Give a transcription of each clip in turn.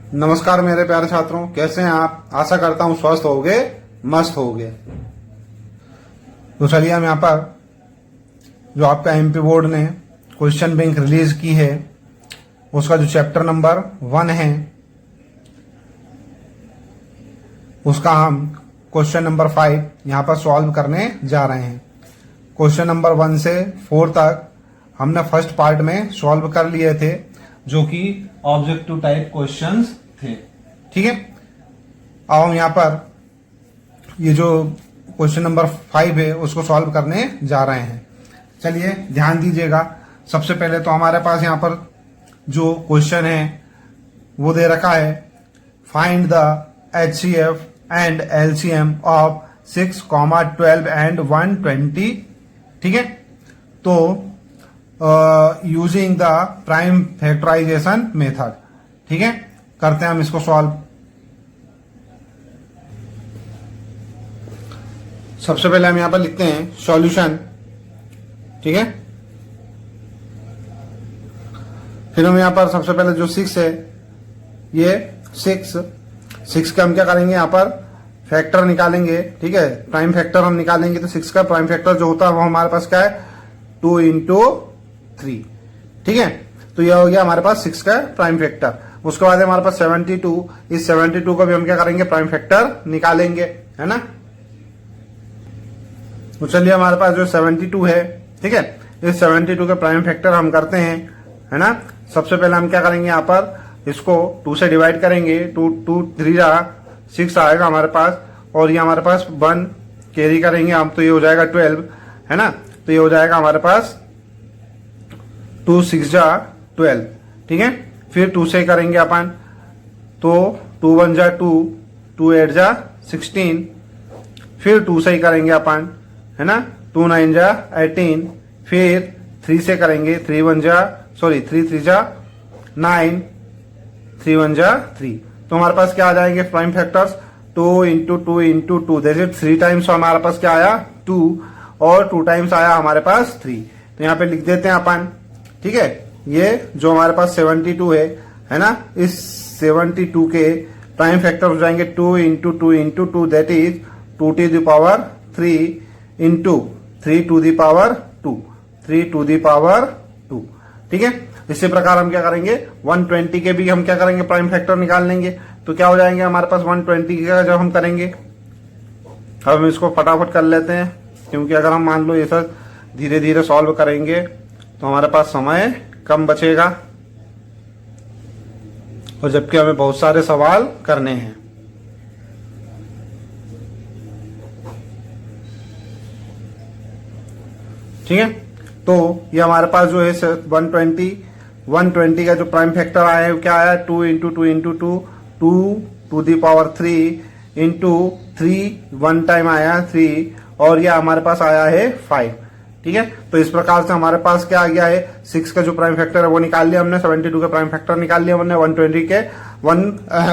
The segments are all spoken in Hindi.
नमस्कार मेरे प्यारे छात्रों, कैसे हैं आप। आशा करता हूं स्वस्थ होगे, मस्त होगे। तो चलिए हम यहाँ पर जो आपका एमपी बोर्ड ने क्वेश्चन बैंक रिलीज की है उसका जो चैप्टर नंबर 1 है उसका हम क्वेश्चन नंबर 5 यहाँ पर सॉल्व करने जा रहे हैं। क्वेश्चन नंबर 1 से 4 तक हमने फर्स्ट पार्ट में सॉल्व कर लिए थे, जो कि ऑब्जेक्टिव टाइप क्वेश्चंस थे। ठीक है, अब हम यहाँ पर ये जो क्वेश्चन नंबर 5 है उसको सॉल्व करने जा रहे हैं। चलिए ध्यान दीजिएगा। सबसे पहले तो हमारे पास यहाँ पर जो क्वेश्चन है वो दे रखा है, find the HCF and LCM of 6, 12 and 120। ठीक है, तो using the prime factorization method. ठीक है, करते हैं हम इसको सॉल्व। सबसे पहले हम यहां पर लिखते हैं सॉल्यूशन। ठीक है, फिर हम यहां पर सबसे पहले जो 6 है, ये 6 का हम क्या करेंगे, यहां पर फैक्टर निकालेंगे। ठीक है, प्राइम फैक्टर हम निकालेंगे तो 6 का प्राइम फैक्टर जो होता है वो हमारे पास क्या है, 2 into 3। ठीक है, तो यह हो गया हमारे पास 6 का प्राइम फैक्टर। उसके बाद हमारे पास 72, इस 72 का भी हम क्या करेंगे, प्राइम फैक्टर निकालेंगे, है ना। तो चलिए हमारे पास जो 72 है, ठीक है, इस 72 के प्राइम फैक्टर हम करते हैं, है ना। सबसे पहले हम क्या करेंगे, यहाँ पर इसको 2 से डिवाइड करेंगे। 2 3 6 आएगा हमारे पास, और ये हमारे पास 1 कैरी करेंगे हम, तो ये हो जाएगा 12, है ना। तो ये हो जाएगा हमारे पास 2 6 12। ठीक है, फिर 2 से करेंगे अपन, तो 2 1 2, 2 8 16। फिर 2 से ही करेंगे अपन, है ना, 2 9 18। फिर 3 से करेंगे, 3 3 3 9, 3 1 3। तो हमारे पास क्या आ जाएंगे प्राइम फैक्टर्स, 2 into 2 into 2, जैसे 3 टाइम्स हमारे पास क्या आया, 2, और 2 टाइम्स आया हमारे पास 3। तो यहाँ पे लिख देते हैं अपन। ठीक है, ये जो हमारे पास 72 है ना, इस 72 के प्राइम फैक्टर हो जाएंगे 2 into 2 into 2, that is 2 to the power 3 into 3 to the power 2, 3 to the power 2। ठीक है, इसी प्रकार हम क्या करेंगे, 120 के भी हम क्या करेंगे, प्राइम फैक्टर निकाल लेंगे। तो क्या हो जाएंगे हमारे पास 120 का जब हम करेंगे, अब हम इसको फटाफट कर लेते हैं, क्योंकि अगर हम मान लो ये सब धीरे धीरे सॉल्व करेंगे तो हमारे पास समय कम बचेगा, और जबकि हमें बहुत सारे सवाल करने हैं। ठीक है, तो ये हमारे पास जो है 120 का जो प्राइम फैक्टर आया है क्या आया, 2 into 2 into 2, 2 to the power 3 into 3 1 time आया 3, और ये हमारे पास आया है 5। ठीक है, तो इस प्रकार से हमारे पास क्या आ गया है, 6 का जो प्राइम फैक्टर है वो निकाल लिया हमने, 72 का प्राइम फैक्टर निकाल लिया हमने, 120 के 1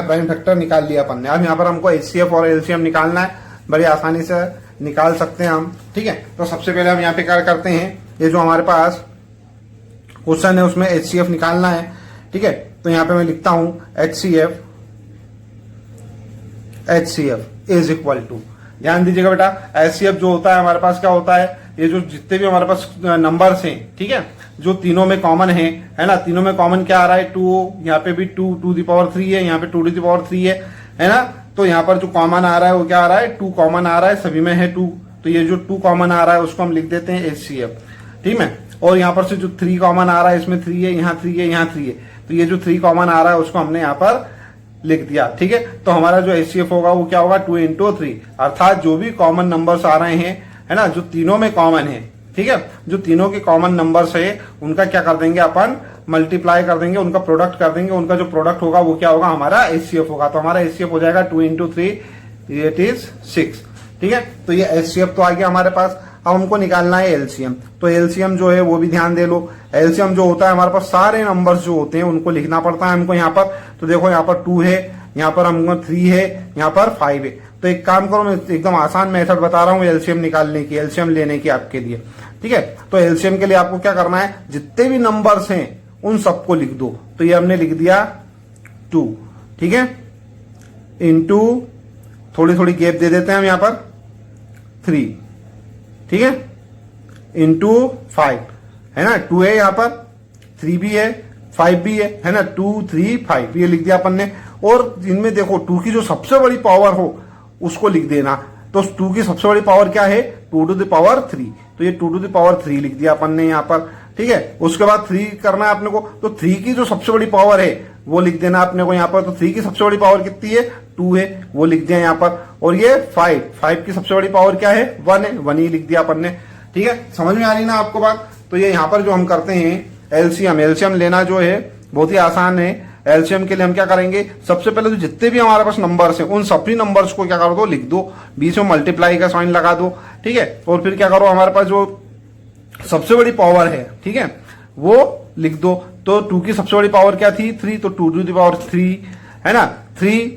प्राइम फैक्टर निकाल लिया अपन ने। अब यहाँ पर हमको HCF और LCM निकालना है, बड़ी आसानी से निकाल सकते हैं हम। ठीक है, तो सबसे पहले हम यहाँ पे क्या करते हैं, ये जो हमारे पास क्वेश्चन है उसमें HCF निकालना है। ठीक है, तो यहाँ पे मैं लिखता हूं HCF इज इक्वल टू, ध्यान दीजिएगा बेटा, HCF जो होता है हमारे पास क्या होता है, ये जो जितने भी हमारे पास नंबर्स हैं, ठीक है, जो तीनों में कॉमन है ना, तीनों में कॉमन क्या आ रहा है, 2, यहाँ पे भी 2 to the power 3 है, यहाँ पे 2 to the power 3 है ना। तो यहाँ पर जो कॉमन आ रहा है वो क्या आ रहा है, 2 कॉमन आ रहा है, सभी में है 2, तो ये जो 2 कॉमन आ रहा है उसको हम लिख देते हैं HCF। ठीक है, और यहाँ पर से जो 3 कॉमन आ रहा है, इसमें 3 है, यहाँ 3 है, यहाँ 3 है, तो ये जो 3 कॉमन आ रहा है उसको हमने यहाँ पर लिख दिया। ठीक है, तो हमारा जो HCF होगा वो क्या होगा, 2 into 3, अर्थात जो भी कॉमन नंबर्स आ रहे हैं, है ना, जो तीनों में कॉमन है, ठीक है, जो तीनों के कॉमन नंबर्स है उनका क्या कर देंगे अपन, मल्टीप्लाई कर देंगे, उनका प्रोडक्ट कर देंगे, उनका जो प्रोडक्ट होगा वो क्या होगा, हमारा HCF होगा। तो हमारा HCF हो जाएगा 2 into 3, इट इज 6। ठीक है, तो ये HCF तो आ गया हमारे पास। अब हमको निकालना है LCM। तो LCM जो है वो भी ध्यान दे लो, LCM जो होता है हमारे पास सारे नंबर्स जो होते हैं उनको लिखना पड़ता है हमको यहाँ पर। तो देखो यहाँ पर 2 है, यहाँ पर हमको 3 है, यहाँ पर 5 है। तो एक काम करो, मैं एकदम आसान मेथड बता रहा हूँ LCM निकालने की, LCM लेने की आपके लिए। ठीक है, तो LCM के लिए आपको क्या करना है, जितने भी नंबर्स हैं उन सबको लिख दो। तो ये हमने लिख दिया 2। ठीक है, इंटू थोड़ी थोड़ी गैप दे देते हैं हम यहाँ पर 3, ठीक है, इंटू 5, है ना, 2 है यहाँ पर, 3 भी है, 5 भी है ना, 2 3 5 ये लिख दिया अपन ने। और इनमें देखो 2 की जो सबसे बड़ी पावर हो उसको लिख देना। तो 2 की सबसे बड़ी पावर क्या है, 2 टू द पावर 3, तो ये 2 टू द पावर 3 लिख दिया अपन ने यहाँ पर, ठीक है। उसके बाद 3 करना है अपने को, तो 3 की जो सबसे बड़ी पावर है वो लिख देना अपने को यहाँ पर। तो 3 की सबसे बड़ी पावर कितनी है, 2 है, वो लिख दिया यहाँ पर। और ये 5 की सबसे बड़ी पावर क्या है, 1 है, 1 ही लिख दिया अपन ने, ठीक है। समझ में आ रही ना आपको बात। तो ये यहाँ पर जो हम करते हैं एलसीएम लेना जो है बहुत ही आसान है। एलसीएम के लिए हम क्या करेंगे, सबसे पहले तो जितने भी हमारे पास नंबर्स हैं उन सभी नंबर्स को क्या कर दो, लिख दो, बीच में मल्टीप्लाई का साइन लगा दो, ठीक है। और फिर क्या करो, हमारे पास जो सबसे बड़ी पावर है, ठीक है, वो लिख दो। तो 2 की सबसे बड़ी पावर क्या थी, 3, तो 2 टू द पावर 3, है ना, 3।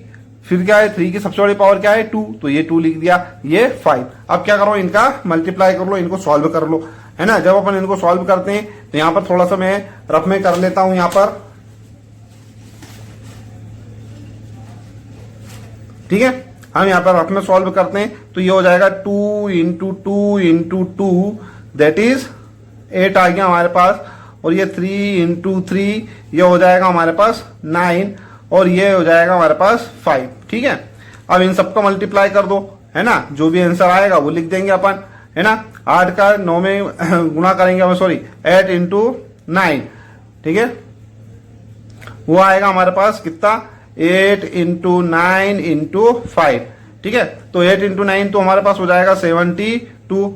फिर क्या है, 3 की सबसे बड़ी पावर क्या है, 2, तो ये 2 लिख दिया, ये 5। अब क्या करो, इनका मल्टीप्लाई कर लो, इनको सॉल्व कर लो, है ना। जब अपन इनको सॉल्व करते हैं तो यहां पर थोड़ा सा मैं रफ में कर लेता हूं यहाँ पर, ठीक है। हम यहाँ पर रफ में सॉल्व करते हैं तो ये हो जाएगा 2 इंटू 2 इंटू 2 दैट इज 8 आ गया हमारे पास। और ये 3 इंटू 3 ये हो जाएगा हमारे पास 9, और ये हो जाएगा हमारे पास 5, ठीक है। अब इन सबका मल्टीप्लाई कर दो, है ना, जो भी आंसर आएगा वो लिख देंगे अपन, है ना। 8 का 9 में गुणा करेंगे हम, सॉरी 8 इंटू 9, ठीक है, वो आएगा हमारे पास कितना, 8 इंटू 9 इंटू 5, ठीक है। तो 8 इंटू 9 तो हमारे पास हो जाएगा 72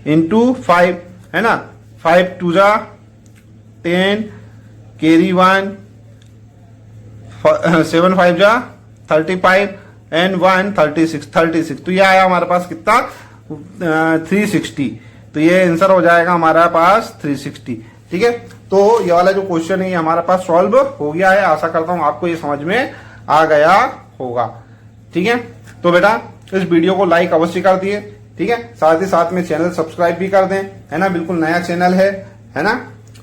इंटू 5, है ना, 5 2 जा 10, कैरी 1, 7 5 जा 35 एंड 1 36। तो ये आया हमारे पास कितना, 360। तो ये आंसर हो जाएगा हमारे पास 360, ठीक है। तो ये वाला जो क्वेश्चन है ये हमारे पास सॉल्व हो गया है। आशा करता हूं आपको ये समझ में आ गया होगा, ठीक है। तो बेटा इस वीडियो को लाइक अवश्य कर दिए, ठीक है। साथ ही साथ में चैनल सब्सक्राइब भी कर दें, है ना, बिल्कुल नया चैनल है ना,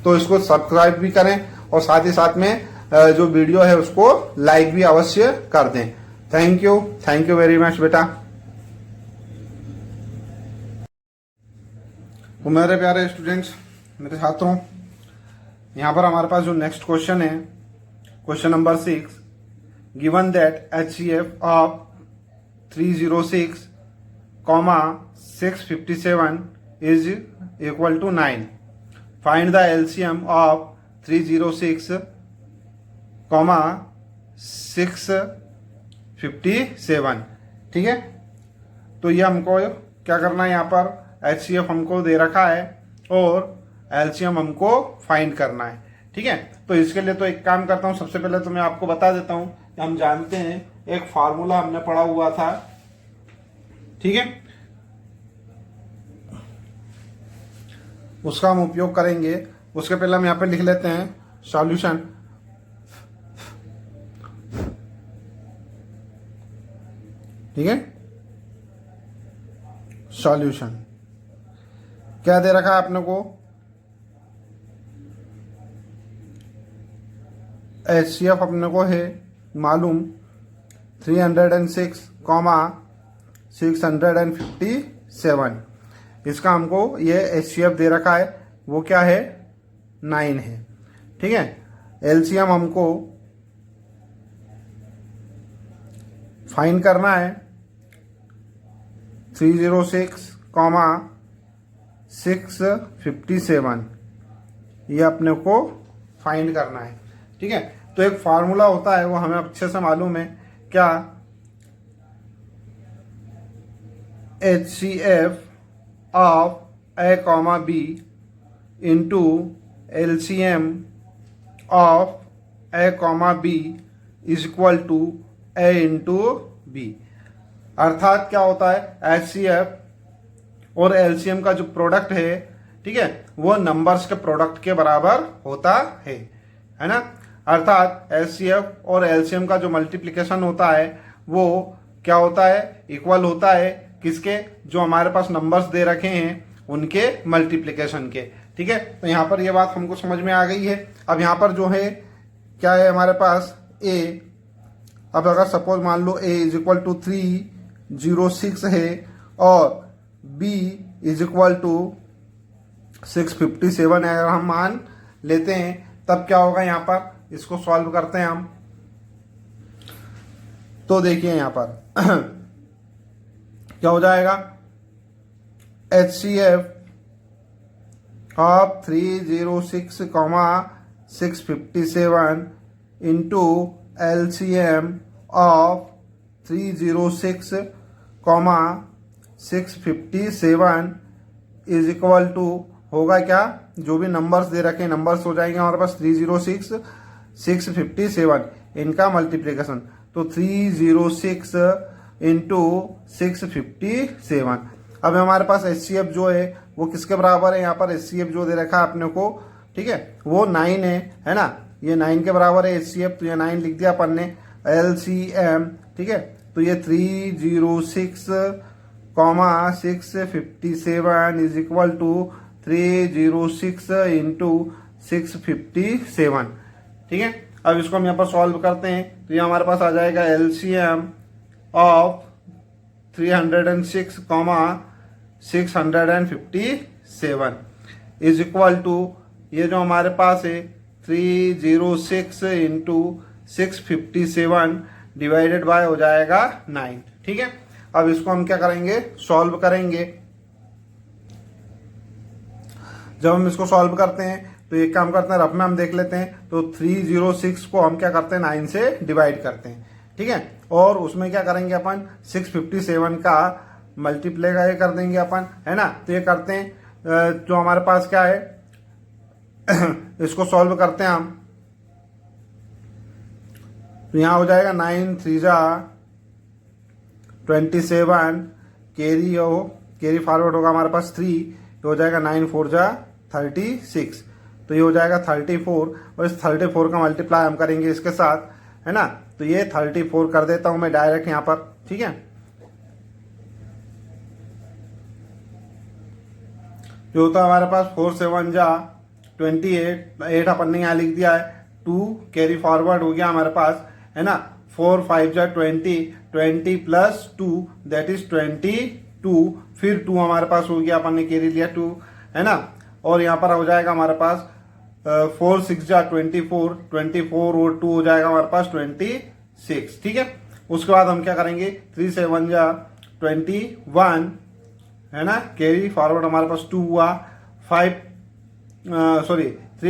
तो इसको सब्सक्राइब भी करें। और साथ ही साथ में जो वीडियो है उसको लाइक भी अवश्य कर दें। थैंक यू वेरी मच बेटा। तो मेरे प्यारे स्टूडेंट्स, मेरे छात्रों, यहां पर हमारे पास जो नेक्स्ट क्वेश्चन है, question number 6, given that HCF of 306, 657 is equal to 9, find the LCM of 306, 657, ठीक है। तो ये हमको क्या करना है, यहाँ पर HCF हमको दे रखा है और LCM हमको फाइंड करना है, ठीक है। तो इसके लिए तो एक काम करता हूं, सबसे पहले तो मैं आपको बता देता हूं कि हम जानते हैं एक फार्मूला हमने पढ़ा हुआ था, ठीक है, उसका हम उपयोग करेंगे। उसके पहले हम यहां पे लिख लेते हैं सॉल्यूशन, ठीक है। सॉल्यूशन क्या दे रखा है अपने को, HCF अपने को है मालूम 306, 657। इसका हमको ये HCF दे रखा है, वो क्या है, 9 है, ठीक है। LCM हमको फाइंड करना है 306, 657, ये अपने को फाइंड करना है, ठीक है। तो एक फार्मूला होता है वो हमें अच्छे से मालूम है, क्या, HCF of A, B into LCM of A, B is equal to A into B। अर्थात क्या होता है, HCF और LCM का जो प्रोडक्ट है, ठीक है, वो नंबर्स के प्रोडक्ट के बराबर होता है ना। अर्थात HCF और LCM का जो मल्टीप्लिकेशन होता है वो क्या होता है, इक्वल होता है किसके, जो हमारे पास नंबर्स दे रखे हैं उनके मल्टीप्लिकेशन के, ठीक है। तो यहाँ पर ये बात हमको समझ में आ गई है। अब यहाँ पर जो है क्या है हमारे पास, A अब अगर सपोज मान लो a इज इक्वल टू 306 है और b इज इक्वल टू 657 अगर हम मान लेते हैं, तब क्या होगा यहाँ पर, इसको सॉल्व करते हैं हम। तो देखिए यहाँ पर क्या हो जाएगा, HCF of 306,657 into LCM of 306,657 is equal to होगा क्या, जो भी नंबर्स दे रखे हैं नंबर्स हो जाएंगे हमारे पास 306 657 इनका मल्टीप्लीकेशन, तो 306 इंटू 657। अब हमारे पास HCF जो है वो किसके बराबर है, यहाँ पर HCF जो दे रखा है अपने को, ठीक है, वो 9 है ना, ये 9 के बराबर है HCF, तो ये 9 लिख दिया अपन ने। LCM, ठीक है, तो ये 306,657 इज इक्वल टू 306 इंटू 657, ठीक है। अब इसको हम यहाँ पर सॉल्व करते हैं, तो ये हमारे पास आ जाएगा LCM of 306,657 is equal to, ये जो हमारे पास है 306 इंटू 657 डिवाइडेड बाय हो जाएगा 9, ठीक है। अब इसको हम क्या करेंगे, सॉल्व करेंगे। जब हम इसको सॉल्व करते हैं तो एक काम करते हैं, रफ में हम देख लेते हैं, तो 306 को हम क्या करते हैं 9 से डिवाइड करते हैं, ठीक है, और उसमें क्या करेंगे अपन 657 का मल्टीप्लाई कर देंगे अपन, है ना। तो ये करते हैं, जो हमारे पास क्या है इसको सॉल्व करते हैं हम, तो यहां हो जाएगा 9 3 जा 27, कैरी फॉरवर्ड होगा हमारे पास 3, तो हो जाएगा 9 4 जा 36, तो ये हो जाएगा 34, और इस 34 का मल्टीप्लाई हम करेंगे इसके साथ, है ना। तो ये 34 कर देता हूं मैं डायरेक्ट यहां पर, ठीक है। जो होता है हमारे पास 4 7 जा 28, 8 अपन ने यहां लिख दिया है, 2 कैरी फॉरवर्ड हो गया हमारे पास, है ना। 4 5 जा 20 प्लस 2 दैट इज 22, फिर 2 हमारे पास हो गया, अपन ने कैरी लिया 2, है ना। और यहाँ पर हो जाएगा हमारे पास 4 6 जा 24 और 2 हो जाएगा हमारे पास 26, ठीक है। उसके बाद हम क्या करेंगे, 3 7 जा 21, है ना, कैरी फॉरवर्ड हमारे पास 2 हुआ, 3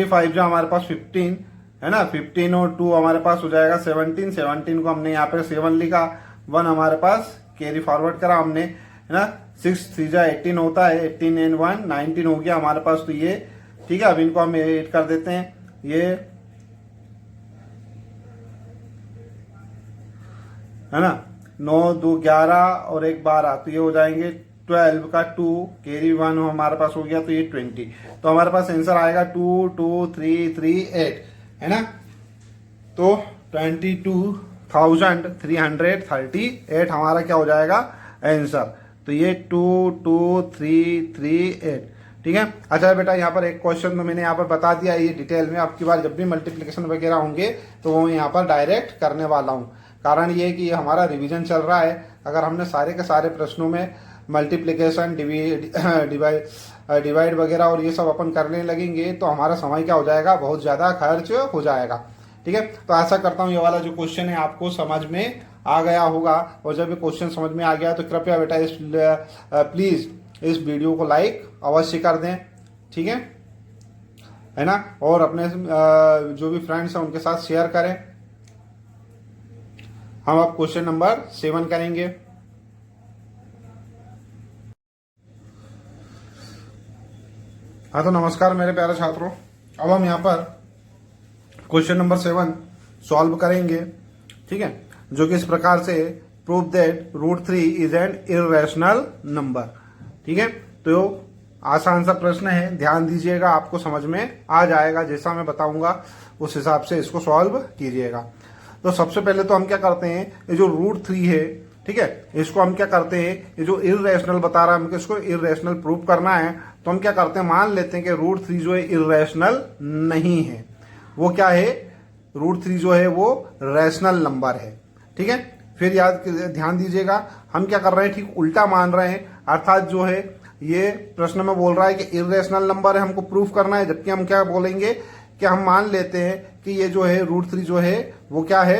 5 जा हमारे पास 15, है ना, 15 और 2 हमारे पास हो जाएगा 17 को हमने यहाँ पे 7 लिखा, 1 हमारे पास कैरी फॉरवर्ड करा हमने, है ना। 6 3 जा 18 होता है, 18 and 1 19 हो गया हमारे पास, तो ये ठीक है। अब इनको हम एड कर देते हैं, ये है ना, 9 2 11 और 1 12, तो ये हो जाएंगे 12 का 2 कैरी 1 हमारे पास हो गया, तो ये 20, तो हमारे पास आंसर आएगा 2 2 3 3 8, है ना। तो 22,338 हमारा क्या हो जाएगा आंसर, तो ये 2 2 3 3 8, ठीक है। अच्छा बेटा, यहाँ पर एक क्वेश्चन तो मैंने यहाँ पर बता दिया, ये डिटेल में आपकी बार जब भी मल्टीप्लिकेशन वगैरह होंगे तो वो यहाँ पर डायरेक्ट करने वाला हूँ। कारण ये कि हमारा रिवीजन चल रहा है, अगर हमने सारे के सारे प्रश्नों में मल्टीप्लिकेशन डिवाइड वगैरह और ये सब अपन करने लगेंगे तो हमारा समय क्या हो जाएगा, बहुत ज़्यादा खर्च हो जाएगा, ठीक है। तो आशा करता हूँ ये वाला जो क्वेश्चन है आपको समझ में आ गया होगा, और जब ये क्वेश्चन समझ में आ गया तो कृपया बेटा प्लीज़ इस वीडियो को लाइक अवश्य कर दें, ठीक है ना, और अपने जो भी फ्रेंड्स हैं उनके साथ शेयर करें। हम अब क्वेश्चन नंबर 7 करेंगे। हाँ, तो नमस्कार मेरे प्यारे छात्रों, अब हम यहाँ पर क्वेश्चन नंबर 7 सॉल्व करेंगे, ठीक है, जो कि इस प्रकार से prove that √3 is an irrational number, ठीक है। तो आसान सा प्रश्न है, ध्यान दीजिएगा, आपको समझ में आ जाएगा, जैसा मैं बताऊंगा उस हिसाब से इसको सॉल्व कीजिएगा। तो सबसे पहले तो हम क्या करते हैं, ये जो √3 है, ठीक है, इसको हम क्या करते हैं, ये जो इर्रेशनल बता रहा है हमको इसको इर्रेशनल प्रूव करना है, तो हम क्या करते हैं, मान लेते हैं कि √3 जो है इर्रेशनल नहीं है, वो क्या है, √3 जो है वो रैशनल नंबर है, ठीक है। फिर ध्यान दीजिएगा, हम क्या कर रहे हैं, ठीक उल्टा मान रहे हैं। अर्थात जो है ये प्रश्न में बोल रहा है कि इर्रेशनल नंबर है, हमको प्रूफ करना है, जबकि हम क्या बोलेंगे कि हम मान लेते हैं कि ये जो है √3 जो है वो क्या है,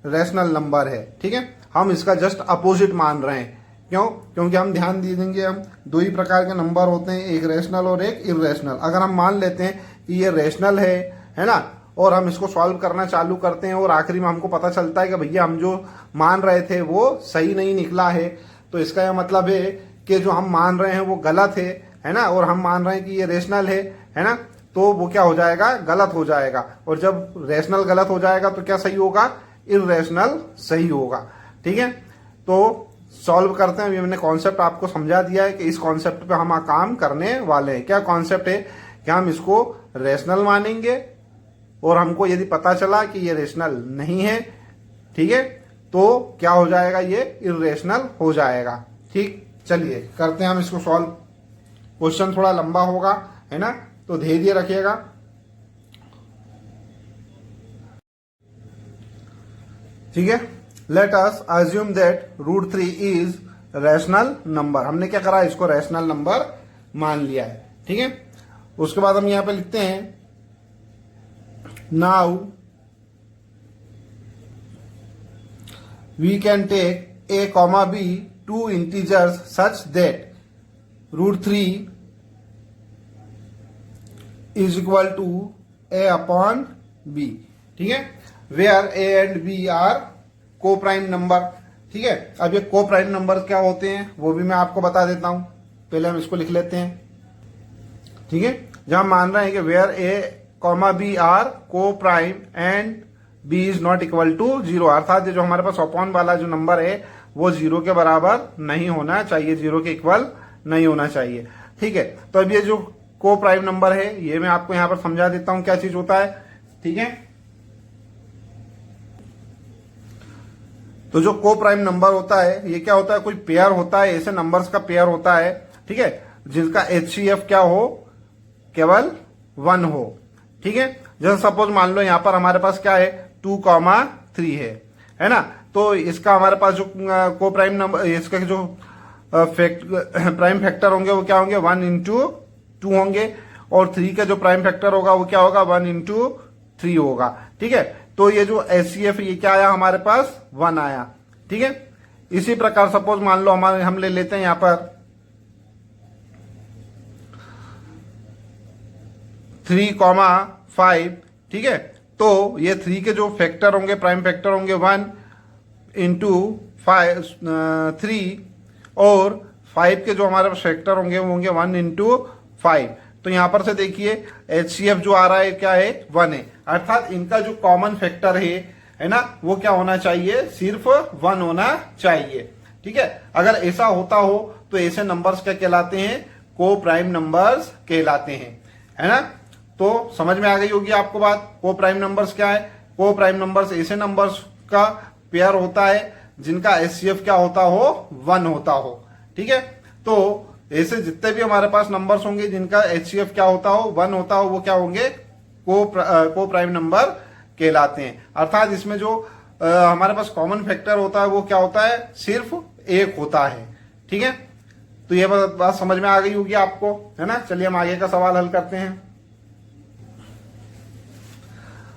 रैशनल नंबर है। ठीक है, हम इसका जस्ट अपोजिट मान रहे हैं। क्यों? क्योंकि हम ध्यान दे देंगे, हम दो ही प्रकार के नंबर होते हैं, एक रैशनल और एक इर्रेशनल। अगर हम मान लेते हैं कि ये रैशनल है ना, और हम इसको सॉल्व करना चालू करते हैं और आखिरी में हमको पता चलता है कि भैया हम जो मान रहे थे वो सही नहीं निकला है, तो इसका यह मतलब है कि जो हम मान रहे हैं वो गलत है ना, और हम मान रहे हैं कि ये रैशनल है ना, तो वो क्या हो जाएगा, गलत हो जाएगा। और जब रैशनल गलत हो जाएगा तो क्या सही होगा, इर्रेशनल सही होगा। ठीक है, तो सॉल्व करते हैं। अभी मैंने कॉन्सेप्ट आपको समझा दिया है कि इस कॉन्सेप्ट पे हम काम करने वाले हैं। क्या कॉन्सेप्ट है कि हम इसको रैशनल मानेंगे, और हमको यदि पता चला कि ये रैशनल नहीं है, ठीक है, तो क्या हो जाएगा, ये इर्रेशनल हो जाएगा। ठीक, चलिए करते हैं हम इसको सॉल्व। क्वेश्चन थोड़ा लंबा होगा, है ना, तो धैर्य रखिएगा। ठीक है, let us assume that √3 is rational number. हमने क्या करा, इसको रैशनल नंबर मान लिया है। ठीक है, उसके बाद हम यहां पे लिखते हैं now we can take a, b two integers such that √3 is equal to a upon b। ठीक है, where a and b are को प्राइम नंबर। ठीक है, अब ये को प्राइम नंबर क्या होते हैं वो भी मैं आपको बता देता हूं। पहले हम इसको लिख लेते हैं। ठीक है, जहां मान रहे हैं कि where A comma B are coprime and B is not equal to 0, अर्थात जो हमारे पास अपॉन वाला जो नंबर है वो 0 के बराबर नहीं होना चाहिए, 0 के इक्वल नहीं होना चाहिए। ठीक है, तो अब ये जो को प्राइम नंबर है ये मैं आपको यहां पर समझा देता हूं क्या चीज होता है। ठीक है, तो जो को प्राइम नंबर होता है ये क्या होता है, कोई पेयर होता है, ऐसे नंबर्स का पेयर होता है। ठीक है, जिसका HCF क्या हो, केवल 1 हो। ठीक है, जैसे सपोज मान लो यहां पर हमारे पास क्या है 2,3 है ना, तो इसका हमारे पास जो को प्राइम नंबर, इसका जो प्राइम फैक्टर होंगे वो क्या होंगे, 1 into 2 होंगे, और 3 का जो प्राइम फैक्टर होगा वो क्या होगा, 1 into 3 होगा। ठीक है, तो ये जो HCF ये क्या आया हमारे पास, 1 आया। ठीक है, इसी प्रकार सपोज मान लो हम ले लेते हैं यहां पर 3,5। ठीक है, तो ये 3 के जो फैक्टर होंगे, प्राइम फैक्टर होंगे 1 into 3, और 5 के जो हमारे फैक्टर होंगे वो होंगे 1 into 5। तो यहां पर से देखिए HCF जो आ रहा है क्या है, 1 है, अर्थात इनका जो कॉमन फैक्टर है ना, वो क्या होना चाहिए, सिर्फ 1 होना चाहिए। ठीक है, अगर ऐसा होता हो तो ऐसे नंबर्स क्या कहलाते हैं, को प्राइम नंबर्स कहलाते हैं, है ना। तो समझ में आ गई होगी आपको बात, को प्राइम नंबर्स क्या है। को प्राइम नंबर्स ऐसे नंबर्स का पेयर होता है जिनका HCF क्या होता हो, 1 होता हो। ठीक है, तो ऐसे जितने भी हमारे पास नंबर्स होंगे जिनका HCF क्या होता हो, 1 होता हो, वो क्या होंगे, को प्राइम नंबर कहलाते हैं। अर्थात इसमें जो हमारे पास कॉमन फैक्टर होता है वो क्या होता है, सिर्फ 1 होता है। ठीक है, तो ये बात समझ में आ गई होगी आपको, है ना। चलिए हम आगे का सवाल हल करते हैं।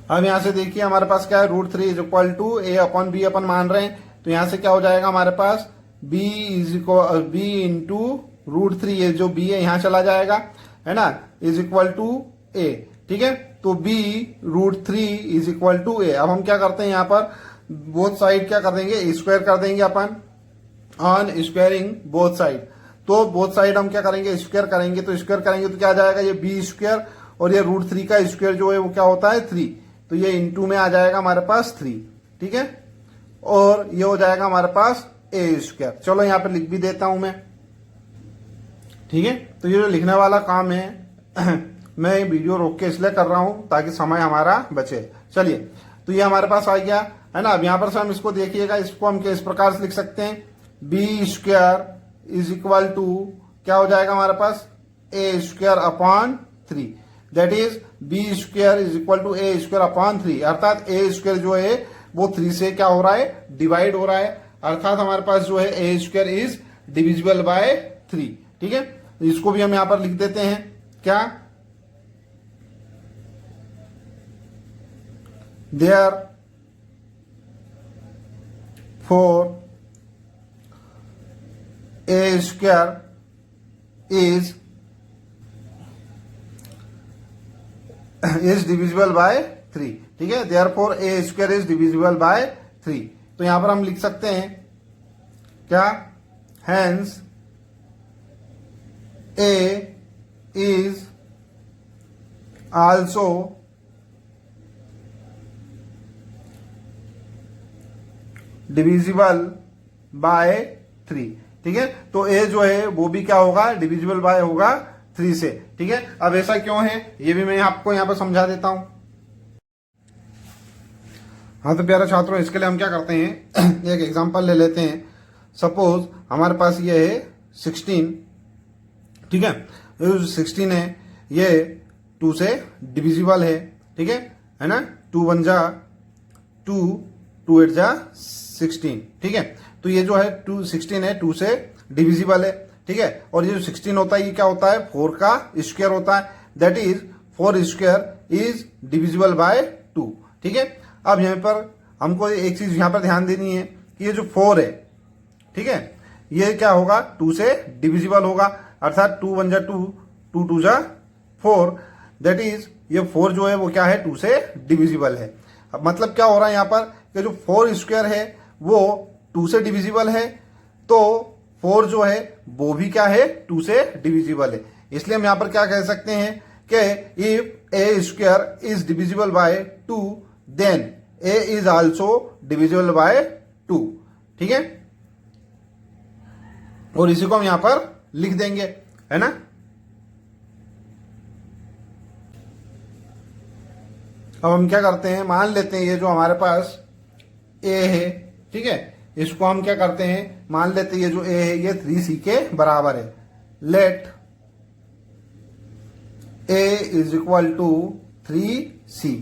अब यहां से देखिए हमारे पास क्या है, √3 is equal to a upon b अपन मान रहे हैं, तो यहां से क्या हो जाएगा हमारे पास, b इंटू √3, ये जो b है यहां चला जाएगा, है ना, इज इक्वल टू a। ठीक है, तो b √3 is equal to a। अब हम क्या करते हैं यहाँ पर, बोथ साइड क्या कर देंगे, स्क्वायर कर देंगे अपन, ऑन स्क्वायरिंग बोथ साइड। तो बोथ साइड हम क्या करेंगे, स्क्वायर करेंगे, तो स्क्वायर करेंगे तो क्या आ जाएगा, ये b स्क्वायर, और ये √3 का स्क्वायर जो है वो क्या होता है, 3, तो ये इंटू में आ जाएगा हमारे पास 3। ठीक है, और ये हो जाएगा हमारे पास a स्क्वायर। चलो यहां पे लिख भी देता हूं मैं। ठीक है, तो ये जो लिखने वाला काम है मैं वीडियो रोक के इसलिए कर रहा हूं ताकि समय हमारा बचे। चलिए, तो ये हमारे पास आ गया, है ना। अब यहां पर से हम इसको देखिएगा, इसको हम इस प्रकार से लिख सकते हैं, b square is equal to क्या हो जाएगा हमारे पास, a square upon 3, that is b square is equal to a square upon 3, अर्थात a स्क्वायर जो है वो 3 से क्या हो रहा है, डिवाइड हो रहा है। अर्थात हमारे पास जो है ए स्क्वायर इज डिविजिबल बाय 3। ठीक है, इसको भी हम यहां पर लिख देते हैं, क्या, therefore a square is divisible by 3। ठीक है, therefore a square is divisible by 3। तो यहां पर हम लिख सकते हैं क्या, hence a is also divisible by 3। ठीक है, तो ए जो है वो भी क्या होगा, डिविजिबल बाय होगा 3 से। ठीक है, अब ऐसा क्यों है ये भी मैं आपको यहां पर समझा देता हूं। हाँ तो प्यारे छात्रों, इसके लिए हम क्या करते हैं, एक एग्जांपल ले लेते हैं। सपोज हमारे पास ये है 16। ठीक है, ये जो 16 है ये 2 से डिविजिबल है। ठीक है ना, 2 1 जा 2, 2 8 जा 16। ठीक है, तो ये जो है 16 है 2 से डिविजिबल है। ठीक है, और ये जो 16 होता है ये क्या होता है, 4 का स्क्वायर होता है। That is 4 square is divisible by 2। ठीक है, अब यहां पर हमको एक चीज यहां पर ध्यान देनी है कि ये जो 4 है, ठीक है, ये क्या होगा, 2 से डिविजिबल होगा। अर्थात 2 1 जा 2, 2 2 जा 4। दैट इज ये 4 जो है वो क्या है, 2 से डिविजिबल है। अब मतलब क्या हो रहा है यहां पर कि जो 4 स्क्वायर है वो 2 से डिविजिबल है, तो 4 जो है वो भी क्या है, 2 से डिविजिबल है। इसलिए हम यहां पर क्या कह सकते हैं कि if a square is divisible by 2 then a is also divisible by 2। ठीक है, और इसी को हम यहां पर लिख देंगे, है ना। अब हम क्या करते हैं, मान लेते हैं ये जो हमारे पास ए है, ठीक है, इसको हम क्या करते हैं, मान लेते हैं ये जो ए है ये 3c के बराबर है। Let a is equal to 3c।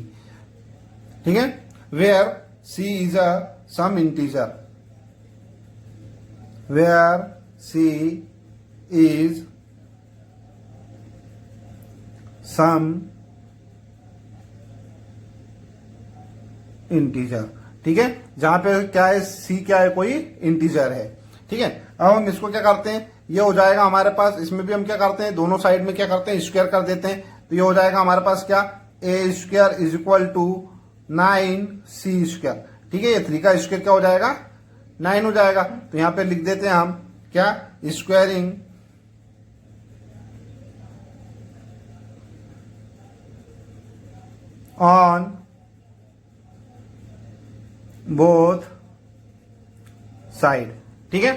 ठीक है, where c is a some integer, where c is some integer. ठीक है, जहां पे क्या है, c क्या है, कोई इंटीजर है। ठीक है, अब हम इसको क्या करते हैं, ये हो जाएगा हमारे पास, इसमें भी हम क्या करते हैं, दोनों साइड में क्या करते हैं, स्क्वायर कर देते हैं। तो ये हो जाएगा हमारे पास क्या, A square is equal to 9c square. ठीक है, ये 3 का स्क्वायर क्या हो जाएगा, 9 हो जाएगा। तो यहां पे लिख देते हैं हम क्या, स्क्वायरिंग ऑन बोथ साइड। ठीक है,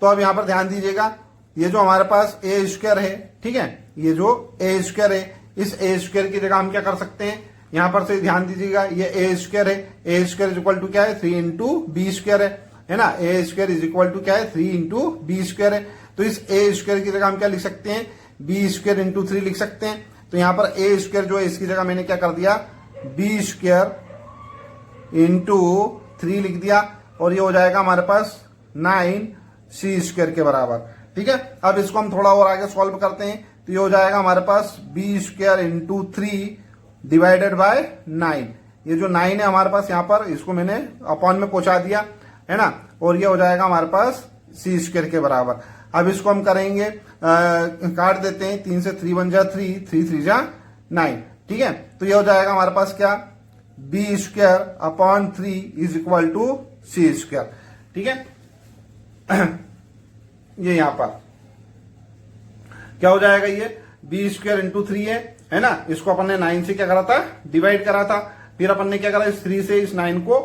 तो अब यहां पर ध्यान दीजिएगा, ये जो हमारे पास ए स्क्वायर है, ठीक है, ये जो ए स्क्वायर है, इस ए स्क्वायर की जगह हम क्या कर सकते हैं, यहां पर से ध्यान dीजिएगा, ये ए स्क्वायर है, ए स्क्वायर इज इक्वल टू क्या है, 3 इंटू बी स्क्वायर है ना। ए स्क्वायर इज इक्वल टू क्या है, 3 इंटू बी स्क्वायर है। तो इस ए स्क्वायर की जगह हम क्या लिख सकते हैं, बी स्क्वायर इंटू 3 लिख सकते हैं। तो यहां पर ए स्क्वायर जो है इसकी जगह मैंने क्या कर दिया, बी स्क्वायर इंटू 3 लिख दिया, और ये हो जाएगा हमारे पास 9c स्क्वायर के बराबर। ठीक है, अब इसको हम थोड़ा और आगे सॉल्व करते हैं, तो ये हो जाएगा हमारे पास B square into 3 divided by 9। ये जो 9 है हमारे पास यहाँ पर, इसको मैंने अपॉन में पहुंचा दिया, है ना, और ये हो जाएगा हमारे पास c स्क्वायर के बराबर। अब इसको हम करेंगे, काट देते हैं, 3 से 3 1 जा 3, 3 3 जा 9। ठीक है, तो ये हो जाएगा हमारे पास क्या, b square upon 3 is equal to c square. ठीक है, ये यहां पर क्या हो जाएगा, ये बी स्क्वायर इंटू 3 है ना, इसको अपन ने 9 से क्या करा था, डिवाइड करा था। फिर अपन ने क्या करा, इस 3 से इस 9 को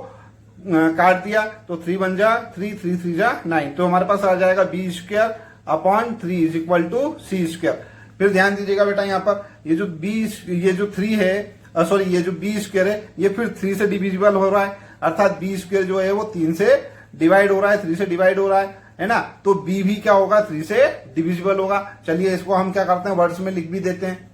काट दिया, तो 3 1 जा 3, 3 3 जा 9। तो हमारे पास आ जाएगा b square upon 3 is equal to c square. फिर ध्यान दीजिएगा बेटा, यहाँ पर ये जो 3 है, सॉरी ये जो बी स्क्वायर है, ये फिर 3 से डिविजिबल हो रहा है। अर्थात बी स्क्वायर जो है वो 3 से डिवाइड हो रहा है, 3 से डिवाइड हो रहा है ना। तो बी भी क्या होगा, 3 से डिविजिबल होगा। चलिए इसको हम क्या करते हैं, वर्ड्स में लिख भी देते हैं।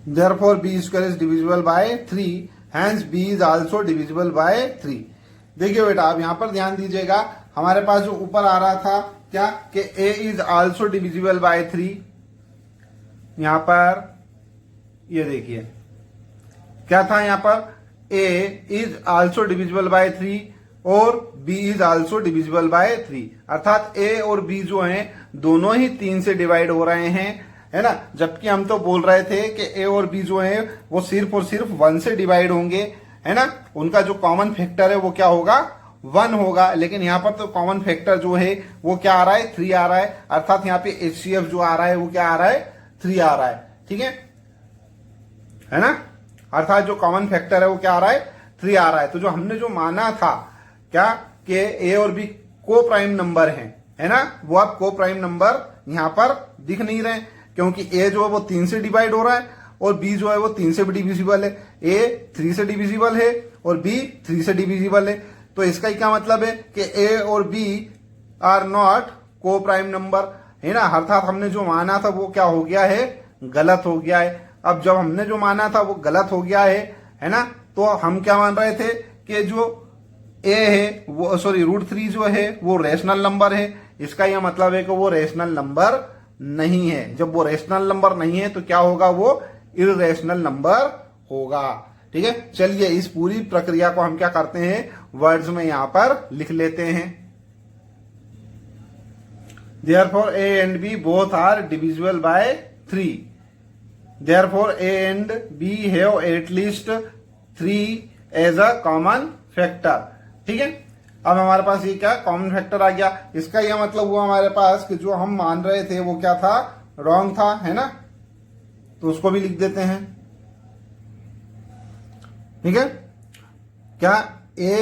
Therefore b square is divisible by 3, hence b is also divisible by 3। देखिए बेटा आप यहां पर ध्यान दीजिएगा, हमारे पास जो ऊपर आ रहा था क्या कि a is also divisible by 3, यहां पर ये देखिए क्या था, यहां पर a is also divisible by 3 और b is also divisible by 3, अर्थात ए और बी जो हैं दोनों ही 3 से डिवाइड हो रहे हैं, है ना। जबकि हम तो बोल रहे थे कि ए और बी जो है वो सिर्फ और सिर्फ 1 से डिवाइड होंगे, है ना। उनका जो कॉमन फैक्टर है वो क्या होगा, 1 होगा। लेकिन यहाँ पर तो कॉमन फैक्टर जो है वो क्या आ रहा है, 3 आ रहा है, अर्थात यहाँ पे HCF जो आ रहा है वो क्या आ रहा है, 3 आ रहा है, ठीक है ना। अर्थात जो कॉमन फैक्टर है वो क्या आ रहा है, 3 आ रहा है। तो जो हमने जो माना था क्या कि ए और बी को प्राइम नंबर है ना, वो अब को प्राइम नंबर यहां पर दिख नहीं रहे, क्योंकि ए जो है वो 3 से डिवाइड हो रहा है और बी जो है वो 3 से भी डिविजिबल है। ए 3 से डिविजिबल है और बी 3 से डिविजिबल है। तो इसका क्या मतलब है कि ए और बी आर नॉट को प्राइम नंबर, है ना। अर्थात हमने जो माना था वो क्या हो गया है, गलत हो गया है। अब जब हमने जो माना था वो गलत हो गया है ना, तो हम क्या मान रहे थे कि जो ए है वो √3 जो है वो रेशनल नंबर है। इसका यह मतलब है कि वो रेशनल नंबर नहीं है। जब वो रेशनल नंबर नहीं है तो क्या होगा, वो इररेशनल नंबर होगा, ठीक है। चलिए इस पूरी प्रक्रिया को हम क्या करते हैं, वर्ड्स में यहां पर लिख लेते हैं। Therefore a and b both are divisible by 3, therefore a and b have at least 3 as a common factor, ठीक है। अब हमारे पास ये क्या कॉमन फैक्टर आ गया। इसका यह मतलब हुआ हमारे पास कि जो हम मान रहे थे वो क्या था, रॉन्ग था, है ना। तो उसको भी लिख देते हैं, ठीक है। क्या a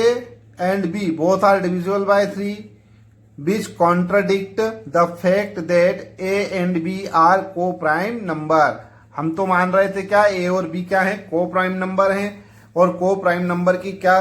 and b both are divisible by 3 which contradict the fact that a and b are coprime number. हम तो मान रहे थे क्या ए और बी क्या है, को प्राइम नंबर है। और को प्राइम नंबर की क्या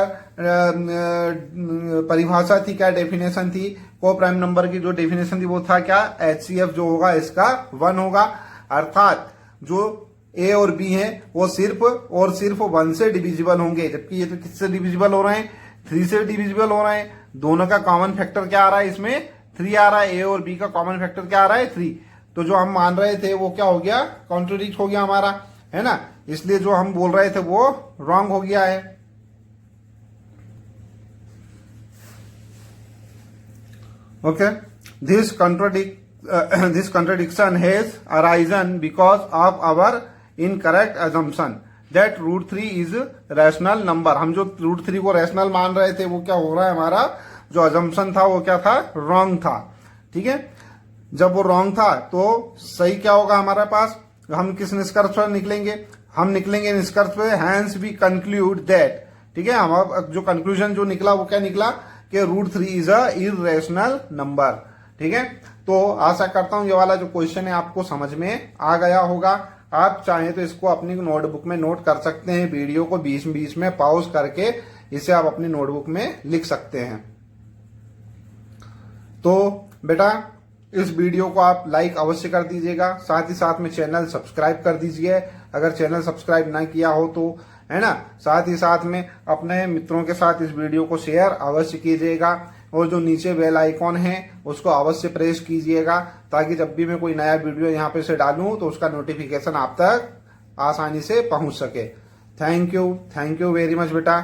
परिभाषा थी, क्या डेफिनेशन थी। को प्राइम नंबर की जो डेफिनेशन थी वो था क्या, HCF जो होगा इसका 1 होगा। अर्थात जो ए और बी है वो सिर्फ और सिर्फ 1 से डिविजिबल होंगे, जबकि ये तो किससे डिविजिबल हो रहे हैं, 3 से डिविजिबल हो रहे हैं। दोनों का कॉमन फैक्टर क्या आ रहा है, इसमें 3 आ रहा है। ए और बी का कॉमन फैक्टर क्या आ रहा है, 3। तो जो हम मान रहे थे वो क्या हो गया, कॉन्ट्रोडिक्ट हो गया हमारा, है ना। इसलिए जो हम बोल रहे थे वो रॉन्ग हो गया है। Okay, this contradiction has arisen because of our incorrect assumption that √3 is rational number। हम जो √3 को रैशनल मान रहे थे वो क्या हो रहा है, हमारा जो assumption था वो क्या था, रॉन्ग था, ठीक है। जब वो रॉन्ग था तो सही क्या होगा हमारे पास, हम किस निष्कर्ष पर निकलेंगे, हम निकलेंगे निष्कर्ष पे हैंस वी कंक्लूड दैट, ठीक है। हमारा जो कंक्लूजन जो निकला वो क्या निकला कि √3 इज अ इररेशनल नंबर, ठीक है। तो आशा करता हूं ये वाला जो क्वेश्चन है आपको समझ में आ गया होगा। आप चाहें तो इसको अपनी नोटबुक में नोट कर सकते हैं, वीडियो को बीच में पॉज करके इसे आप अपनी नोटबुक में लिख सकते हैं। तो बेटा इस वीडियो को आप लाइक अवश्य कर दीजिएगा, साथ ही साथ में चैनल सब्सक्राइब कर दीजिए अगर चैनल सब्सक्राइब ना किया हो तो, है ना। साथ ही साथ में अपने मित्रों के साथ इस वीडियो को शेयर अवश्य कीजिएगा और जो नीचे बेल आइकॉन है उसको अवश्य प्रेस कीजिएगा, ताकि जब भी मैं कोई नया वीडियो यहाँ पे से डालूं तो उसका नोटिफिकेशन आप तक आसानी से पहुंच सके। थैंक यू वेरी मच बेटा।